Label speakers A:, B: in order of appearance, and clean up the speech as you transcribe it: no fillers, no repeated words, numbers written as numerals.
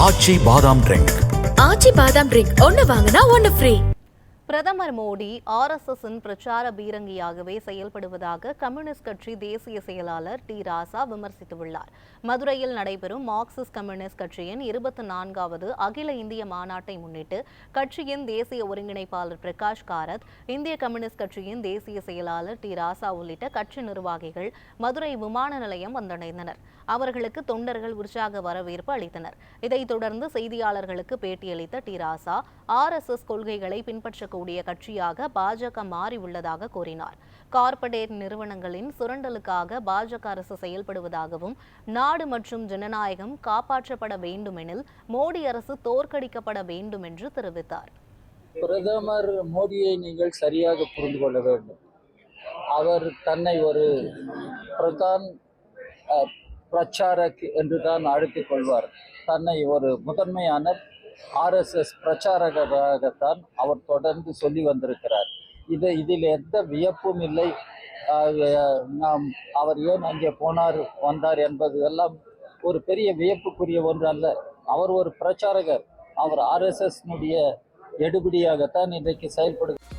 A: ஆச்சி பாதாம் ட்ரிங்க்.
B: ஆச்சி பாதாம் ட்ரிங்க் ஒன்னு வாங்கினா ஒன்னு ஃப்ரீ.
C: பிரதமர் மோடி RSSின் பிரச்சார பீரங்கியாகவே செயல்படுவதாக கம்யூனிஸ்ட் கட்சி தேசிய செயலாளர் டி. ராசா விமர்சித்துள்ளார். மதுரையில் நடைபெறும் மார்க்சிஸ்ட் கம்யூனிஸ்ட் கட்சியின் 24வது அகில இந்திய மாநாட்டை முன்னிட்டு கட்சியின் தேசிய ஒருங்கிணைப்பாளர் பிரகாஷ் காரத், இந்திய கம்யூனிஸ்ட் கட்சியின் தேசிய செயலாளர் டி. ராசா உள்ளிட்ட கட்சி நிர்வாகிகள் மதுரை விமான நிலையம் வந்தடைந்தனர். அவர்களுக்கு தொண்டர்கள் உற்சாக வரவேற்பு அளித்தனர். இதைத் தொடர்ந்து செய்தியாளர்களுக்கு பேட்டியளித்த டி. ராசா, RSS கொள்கைகளை பின்பற்றக்கூடிய கட்சியாக பாஜக மாறியுள்ளதாக கூறினார். கார்ப்பரேட் நிறுவனங்களின் சுரண்டலுக்காக பாஜக அரசு செயல்படுவதாகவும், நாடு மற்றும் ஜனநாயகம் காப்பாற்றப்பட வேண்டுமெனில் மோடி அரசு தோற்கடிக்கப்பட வேண்டும் என்று தெரிவித்தார்.
D: பிரதமர் மோடியை நீங்கள் சரியாக புரிந்து கொள்ள வேண்டும். அவர் தன்னை ஒரு பிரச்சாரக் என்று தான் அழைத்துக் கொள்வார். தன்னை ஒரு முதன்மையான RSS பிரச்சாரகராகத்தான் அவர் தொடர்ந்து சொல்லி வந்திருக்கிறார். இதில் எந்த வியப்பும் இல்லை. அவர் ஏன் அங்கே வந்தார் என்பது எல்லாம் ஒரு பெரிய வியப்புக்குரிய ஒன்று அல்ல. அவர் ஒரு பிரச்சாரகர். அவர் RSS எடுபடியாகத்தான் இன்றைக்கு செயல்படுகிறார்.